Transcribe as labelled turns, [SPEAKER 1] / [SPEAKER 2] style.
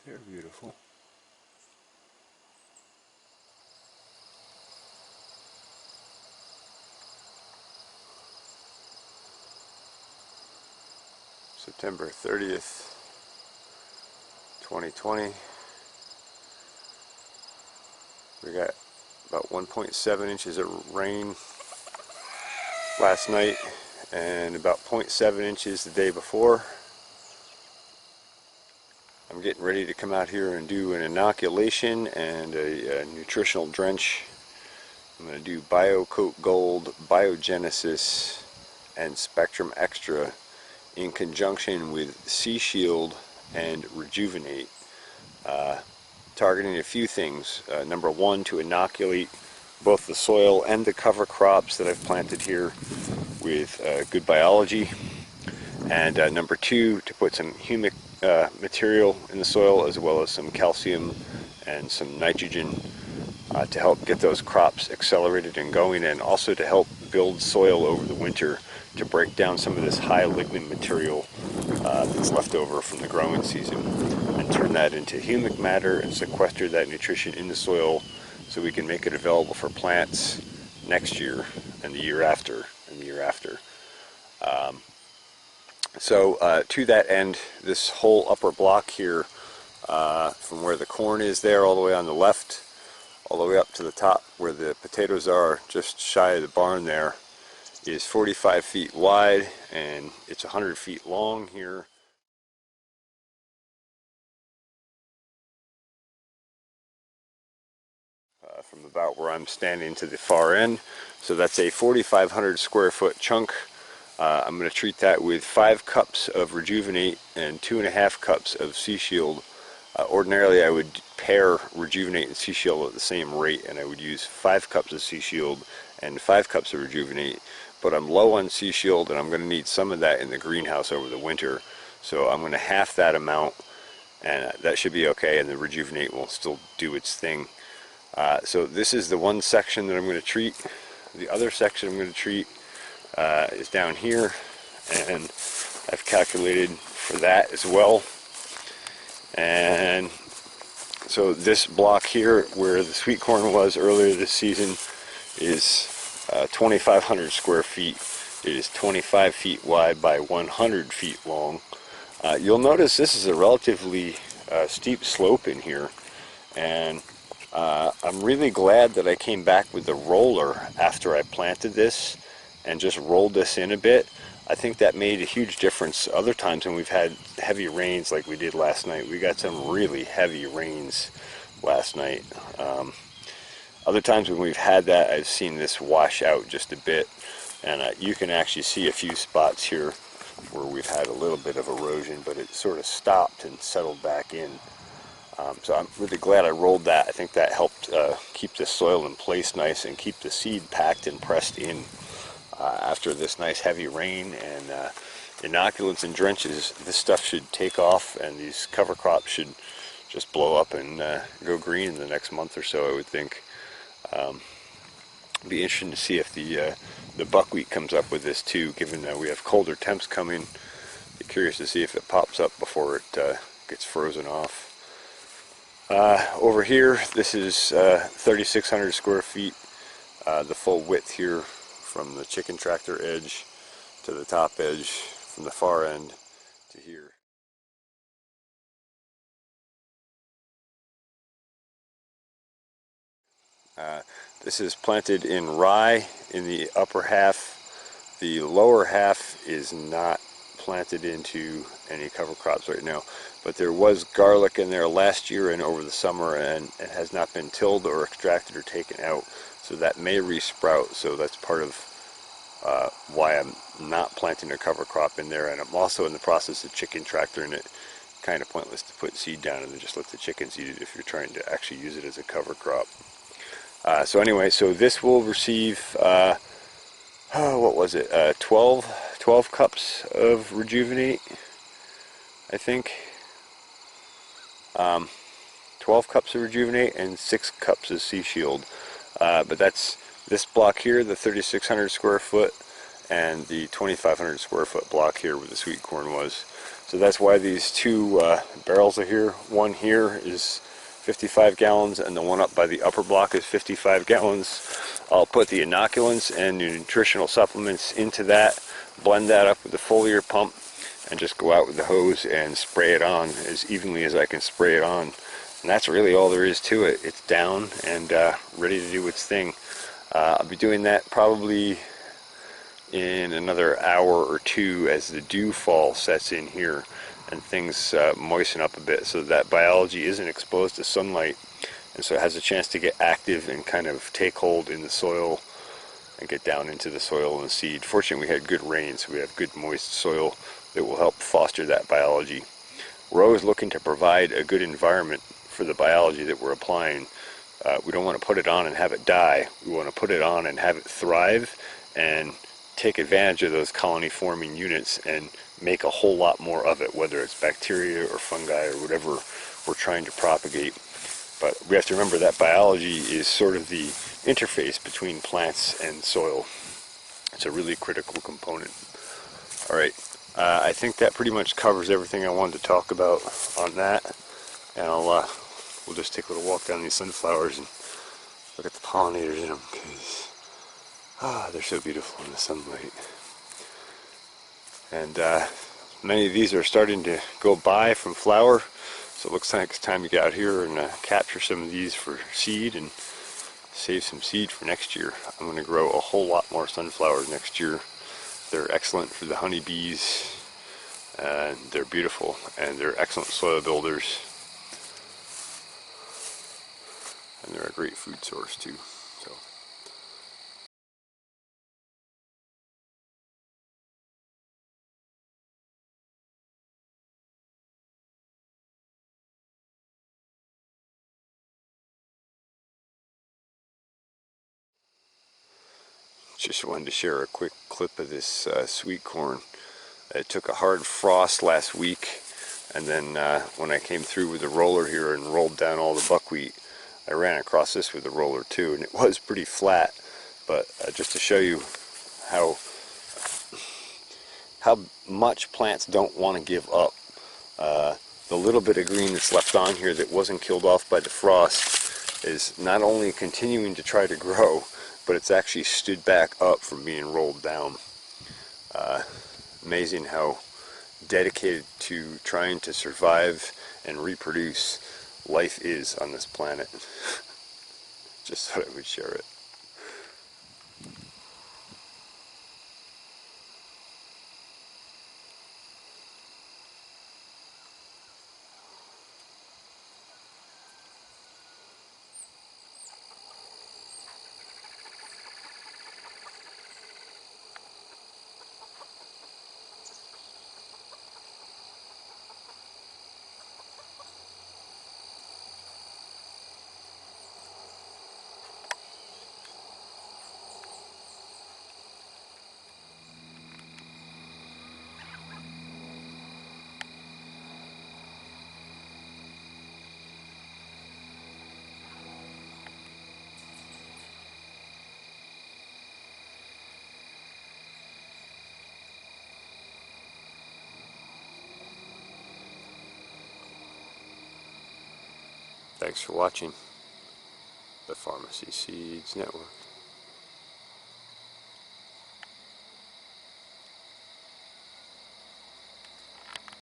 [SPEAKER 1] They're beautiful. September 30th, 2020. We got about 1.7 inches of rain last night and about 0.7 inches the day before. I'm getting ready to come out here and do an inoculation and a nutritional drench. I'm going to do BioCoat Gold, Biogenesis, and Spectrum Extra in conjunction with Seashield and Rejuvanate, targeting a few things. Number one, to inoculate both the soil and the cover crops that I've planted here with good biology, and number two, to put some humic material in the soil, as well as some calcium and some nitrogen to help get those crops accelerated and going, and also to help build soil over the winter to break down some of this high lignin material that's left over from the growing season, and turn that into humic matter and sequester that nutrition in the soil so we can make it available for plants next year and the year after and the year after. To that end, this whole upper block here, from where the corn is there all the way on the left, all the way up to the top where the potatoes are, just shy of the barn there, is 45 feet wide, and it's 100 feet long here. From about where I'm standing to the far end. So that's a 4,500 square foot chunk. I'm going to treat that with 5 cups of Rejuvanate and 2.5 cups of Seashield. Ordinarily I would pair Rejuvanate and Seashield at the same rate, and I would use 5 cups of Seashield and 5 cups of Rejuvanate. But I'm low on Seashield, and I'm going to need some of that in the greenhouse over the winter. So I'm going to half that amount, and that should be okay, and the Rejuvanate will still do its thing. So this is the one section that I'm going to treat. The other section I'm going to treat is down here, and I've calculated for that as well. And so this block here where the sweet corn was earlier this season is 2,500 square feet. It is 25 feet wide by 100 feet long. You'll notice this is a relatively steep slope in here, and I'm really glad that I came back with the roller after I planted this and just rolled this in a bit. I think that made a huge difference. Other times when we've had heavy rains like we did last night, we got some really heavy rains last night. Other times when we've had that, I've seen this wash out just a bit, and you can actually see a few spots here where we've had a little bit of erosion, but it sort of stopped and settled back in. So I'm really glad I rolled that. I think that helped keep the soil in place nice and keep the seed packed and pressed in after this nice heavy rain and inoculants and drenches. This stuff should take off, and these cover crops should just blow up and go green in the next month or so, I would think. Be interesting to see if the buckwheat comes up with this too, given that we have colder temps coming. Be curious to see if it pops up before it gets frozen off. Over here, this is 3,600 square feet, the full width here from the chicken tractor edge to the top edge, from the far end to here. This is planted in rye in the upper half. The lower half is not planted into any cover crops right now, but there was garlic in there last year and over the summer, and it has not been tilled or extracted or taken out, so that may resprout. So that's part of why I'm not planting a cover crop in there. And I'm also in the process of chicken tractoring it. Kind of pointless to put seed down and then just let the chickens eat it if you're trying to actually use it as a cover crop. So anyway, so this will receive what was it, 12 cups of Rejuvanate, I think. 12 cups of Rejuvanate and 6 cups of Seashield. But that's this block here, the 3,600 square foot, and the 2,500 square foot block here where the sweet corn was. So that's why these two barrels are here. One here is 55 gallons and the one up by the upper block is 55 gallons. I'll put the inoculants and the nutritional supplements into that, blend that up with the foliar pump, and just go out with the hose and spray it on as evenly as I can spray it on. And that's really all there is to it. It's down and ready to do its thing. I'll be doing that probably in another hour or two as the dew fall sets in here and things moisten up a bit so that biology isn't exposed to sunlight, and so it has a chance to get active and kind of take hold in the soil and get down into the soil and the seed. Fortunately, we had good rain, so we have good moist soil that will help foster that biology. We're always looking to provide a good environment for the biology that we're applying. We don't want to put it on and have it die. We want to put it on and have it thrive and take advantage of those colony forming units and make a whole lot more of it, whether it's bacteria or fungi or whatever we're trying to propagate. But we have to remember that biology is sort of the interface between plants and soil. It's a really critical component. Alright, I think that pretty much covers everything I wanted to talk about on that. And we'll just take a little walk down these sunflowers and look at the pollinators in them, because they're so beautiful in the sunlight. And many of these are starting to go by from flower, so it looks like it's time to get out here and capture some of these for seed and save some seed for next year. I'm going to grow a whole lot more sunflowers next year. They're excellent for the honeybees, and they're beautiful, and they're excellent soil builders, and they're a great food source too. So. Just wanted to share a quick clip of this sweet corn. It took a hard frost last week, and then when I came through with the roller here and rolled down all the buckwheat, I ran across this with the roller too, and it was pretty flat. But just to show you how much plants don't want to give up. The little bit of green that's left on here that wasn't killed off by the frost is not only continuing to try to grow, but it's actually stood back up from being rolled down. Amazing how dedicated to trying to survive and reproduce life is on this planet. Just thought I would share it. Thanks for watching the Farmacy Seeds Network.